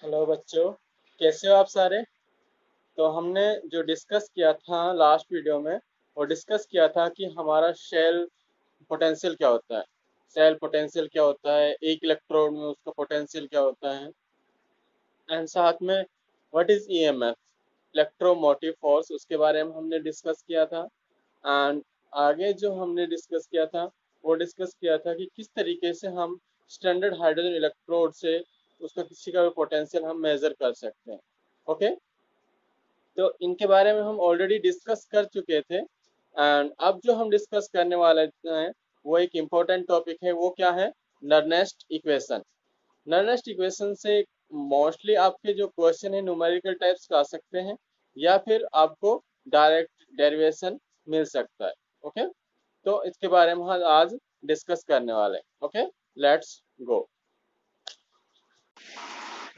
Hello बच्चों, कैसे हो आप सारे। तो हमने जो डिस्कस किया था लास्ट वीडियो में, वो डिस्कस किया था कि हमारा शेल पोटेंशियल क्या होता है। सेल पोटेंशियल क्या होता है, एक इलेक्ट्रोड में उसका पोटेंशियल क्या होता है, एंड साथ में what is EMF, electromotive force, उसके बारे में हमने डिस्कस किया था। एंड आगे जो हमने डिस्कस किया था, वो डिस्कस किया था कि किस तरीके से हम स्टैंडर्ड हाइड्रोजन इलेक्ट्रोड से उसका किसी का भी पोटेंशियल हम मेजर कर सकते हैं। ओके, तो इनके बारे में हम ऑलरेडी डिस्कस कर चुके थे। एंड अब जो हम डिस्कस करने वाले हैं वो एक इम्पोर्टेंट टॉपिक है। वो क्या है? नर्नेस्ट इक्वेशन। नर्नेस्ट इक्वेशन से मोस्टली आपके जो क्वेश्चन है न्यूमेरिकल टाइप्स का आ सकते हैं, या फिर आपको डायरेक्ट डेरिवेशन मिल सकता है। ओके, तो इसके बारे में हम आज डिस्कस करने वाले हैं। Okay, let's go.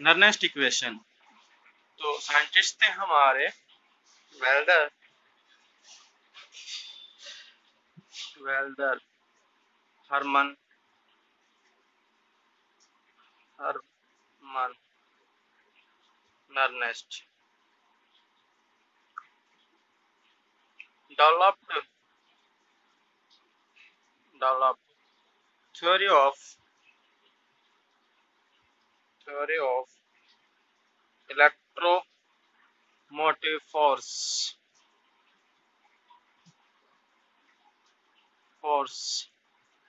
Nernst equation, तो साइंटिस्ट थे हमारे Walther Walther Hermann Hermann Nernst developed developed theory of electromotive force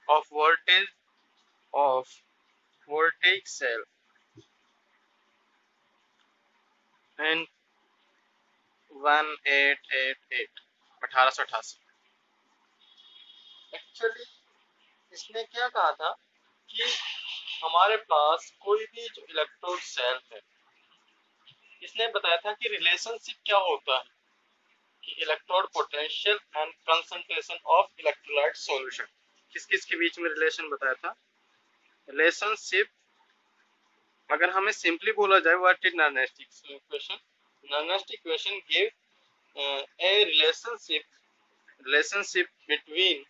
of voltaic cell in 1888 1888। Actually इसने क्या कहा था कि हमारे पास कोई भी जो इलेक्ट्रोड सेल है, इसने बताया था कि रिलेशनशिप क्या होता है कि electrode potential and concentration of electrolyte solution, किस किस के बीच में रिलेशन बताया था। रिलेशनशिप अगर हमें सिंपली बोला जाए, what is Nernst equation? Nernst equation give a relationship between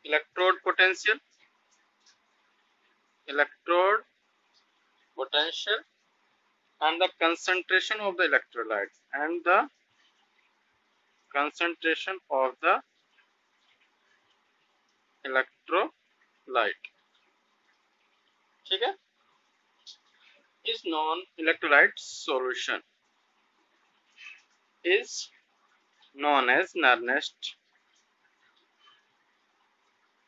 electrode potential electrode potential and the concentration of the electrolytes and the concentration of the electrolyte। ठीक है, is known electrolyte solution is known as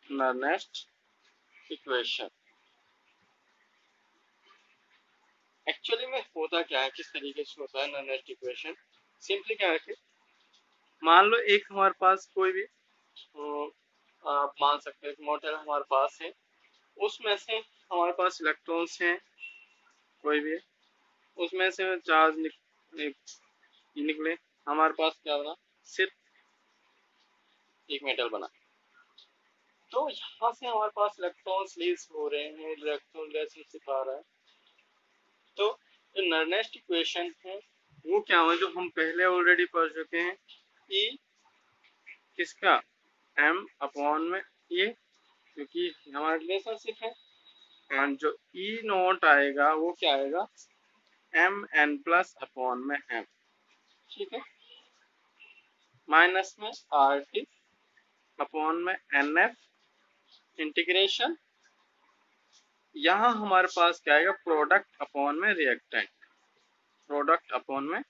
Nernst equation। Actually में होता क्या है, किस तरीके से होता है नर्नेस्ट इक्वेशन? सिंपली क्या है कि मान लो एक हमारे पास कोई भी आप मान सकते हैं मोटर हमारे पास है, उसमें से हमारे पास इलेक्ट्रॉन्स हैं कोई भी, उसमें से चार्ज निकले, हमारे पास क्या बना? सिर्फ एक मेटल बना। तो यहाँ से हमारे पास इलेक्ट्रॉन्स रिलीज हो रहे हैं, इलेक्ट्रॉन रिलेशनशिप आ रहा है। तो जो नर्नेस्ट इक्वेशन है वो क्या है, जो हम पहले ऑलरेडी पढ़ चुके हैं, ई किसका? एम अपॉन में ये, क्योंकि हमारा रिलेशनशिप है। और जो ई नोट आएगा वो क्या आएगा? एम एन प्लस अपॉन में एम। ठीक है, माइनस में आर टी अपॉन में एन एफ इंटीग्रेशन। यहाँ हमारे पास क्या आएगा? प्रोडक्ट अपॉन में रिएक्टेंट। प्रोडक्ट अपॉन में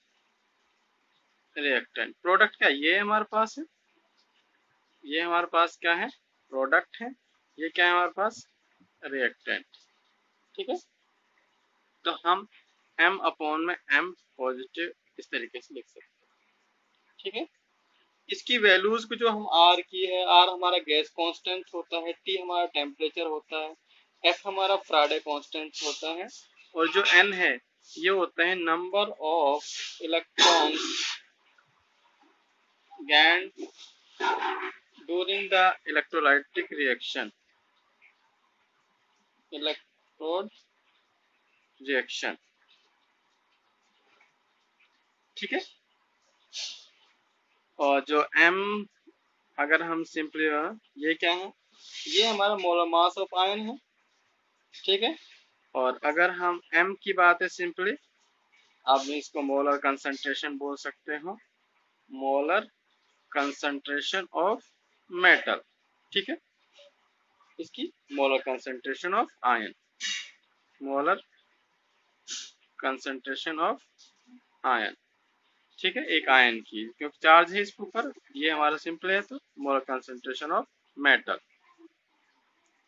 रिएक्टेंट। प्रोडक्ट क्या? ये हमारे पास है, ये हमारे पास क्या है? प्रोडक्ट है। ये क्या है हमारे पास? रिएक्टेंट। ठीक है, तो हम m अपॉन में m पॉजिटिव इस तरीके से लिख सकते हैं। ठीक है, इसकी वैल्यूज को जो हम r की है, r हमारा गैस कांस्टेंट होता है, t हमारा टेम्परेचर होता है, f हमारा फ्राडे कांस्टेंट होता है, और जो n है ये होता है number of electrons gained during the electrolytic reaction। Electrode reaction. ठीक है, और जो m अगर हम सिंपली, ये क्या है? ये हमारा मोलर मास ऑफ आयन है। ठीक है, और अगर हम m की बात है, सिंपली आप इसको मोलर कंसंट्रेशन बोल सकते हो, मोलर कंसंट्रेशन ऑफ मेटल, ठीक है, इसकी molar concentration of ion, molar concentration of ion, ठीक है, एक आयन की, क्योंकि चार्ज है इसके ऊपर, ये हमारा सिंपल है, तो मोलर कंसंट्रेशन ऑफ मेटल,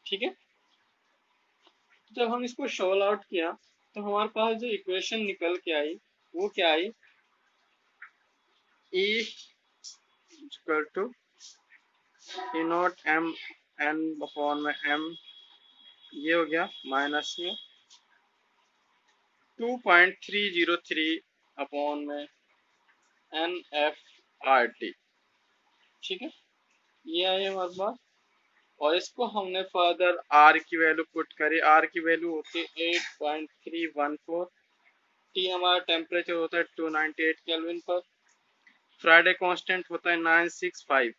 ठीक है। जब हम इसको सोल्व आउट किया तो हमारे पास जो इक्वेशन निकल के आई वो क्या आई, E equal to E not m n upon में m, ये हो गया माइनस में 2.303 अपॉन में NFRT, ठीक है, ये आई हमारे पास। और इसको हमने फर्दर R की वैल्यू पुट करी, R की वैल्यू होती है 8.314, T हमारा टेम्परेचर होता है 298 केल्विन पर, फ्राइडे कांस्टेंट होता है 965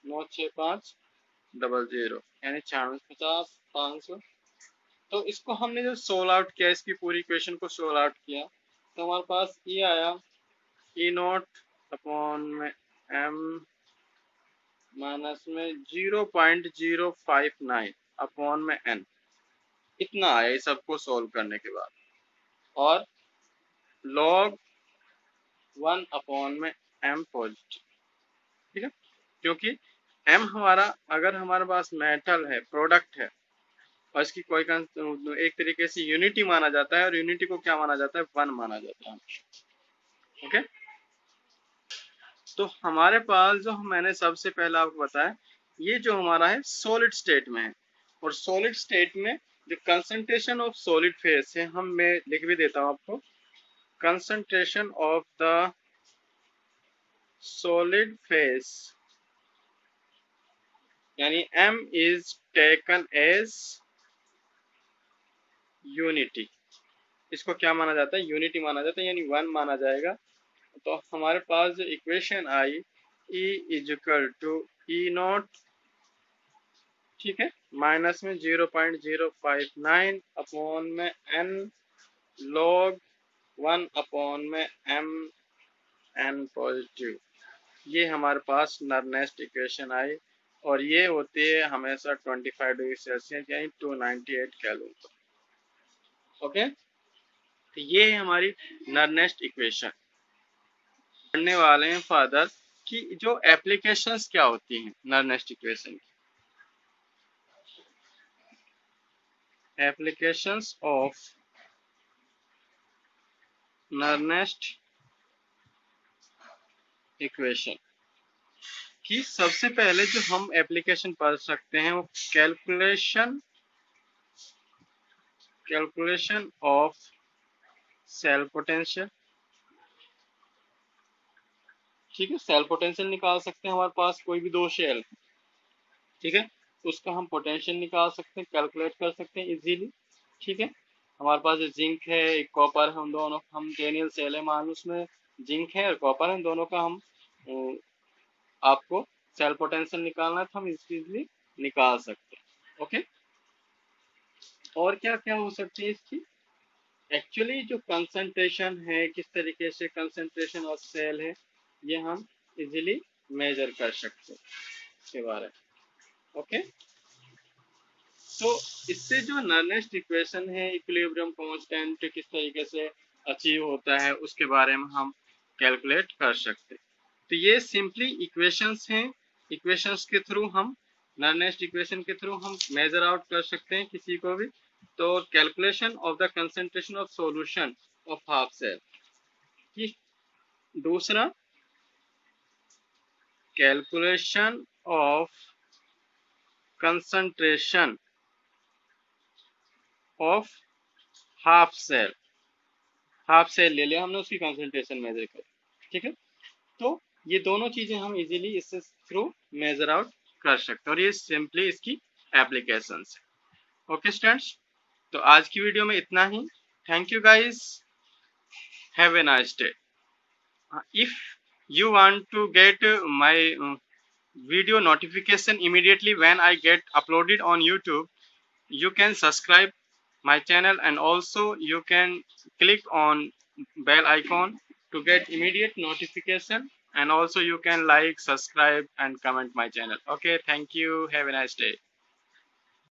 96500 यानी 9650 500। तो इसको हमने जो सोल्व आउट किया, इसकी पूरी इक्वेशन को सोल्व आउट किया, तो हमारे पास ये आया E नॉट अपॉन में m माइनस में 0.059 अपॉन में n, इतना आया ये सबको सोल्व करने के बाद, और log 1 अपॉन में m पॉजिटिव, ठीक है, क्योंकि m हमारा, अगर हमारे पास मेटल है, प्रोडक्ट है, और इसकी कोई एक तरीके से यूनिटी माना जाता है, और यूनिटी को क्या माना जाता है, 1 माना जाता है, ओके। तो हमारे पास जो मैंने सबसे पहले आपको बताया, ये जो हमारा है सॉलिड स्टेट में है, और सॉलिड स्टेट में जो कंसंट्रेशन ऑफ सॉलिड फेज है, मैं लिख भी देता हूँ आपको, concentration of the solid phase यानी m is taken as unity, इसको क्या माना जाता है, यूनिटी माना जाता है, यानी 1 माना जाएगा। तो हमारे पास जो इक्वेशन आई E equal to E not, ठीक है, माइनस में 0.059 अपॉन में n log 1 अपॉन में m n पॉजिटिव, ये हमारे पास नर्नेस्ट इक्वेशन आई, और ये होती है हमेशा 25 डिग्री सेल्सियस यानी 298 केल्विन पर, ओके। तो ये है हमारी नर्नेस्ट इक्वेशन। पढ़ने वाले हैं फर्दर कि जो एप्लीकेशंस क्या होती हैं नर्नेस्ट इक्वेशन की, एप्लीकेशंस ऑफ नर्नेस्ट इक्वेशन की। सबसे पहले जो हम एप्लीकेशन पढ़ सकते हैं वो कैलकुलेशन ऑफ सेल पोटेंशियल, ठीक है, सेल पोटेंशियल निकाल सकते हैं, हमारे पास कोई भी दो शेल, ठीक है, उसका हम पोटेंशियल निकाल सकते हैं, कैलकुलेट कर सकते हैं इजीली, ठीक है। हमारे पास जिंक है, एक कॉपर है, हम दोनों, हम डेनियल सेल है मान लो, उसमें जिंक है और कॉपर है, दोनों का हम आपको सेल पोटेंशियल निकालना है तो हम इजीली निकाल सकते हैं, ओके। और क्या क्या हो सकती है इसकी, एक्चुअली जो कंसंट्रेशन है, किस तरीके से कंसंट्रेशन ऑफ सेल है, ये हम इजीली मेजर कर सकते हैं इसके बारे में, ओके। तो इससे जो नर्नेस्ट इक्वेशन है, इक्विलिब्रियम कांस्टेंट किस तरीके से अचीव होता है, उसके बारे में हम कैलकुलेट कर सकते हैं। तो ये सिंपली इक्वेशंस हैं, इक्वेशंस के थ्रू हम, नर्नेस्ट इक्वेशन के थ्रू हम मेजर आउट कर सकते हैं किसी को भी। तो calculation of the concentration of solution of half cell, दूसरा calculation of concentration of half cell, half cell ले लिया हमने, उसकी कंसंट्रेशन मेजर कर, ठीक है। तो ये दोनों चीजें हम इजीली इससे थ्रू मेजर आउट कर सकते हैं, और ये सिंपली इसकी एप्लीकेशंस है, ओके स्टूडेंट्स। तो आज की वीडियो में इतना ही, thank you guys, have a nice day. If you want to get my video notification immediately when I get uploaded on YouTube, you can subscribe my channel, and also you can click on bell icon to get immediate notification, and also you can like, subscribe and comment my channel. Okay, thank you, have a nice day.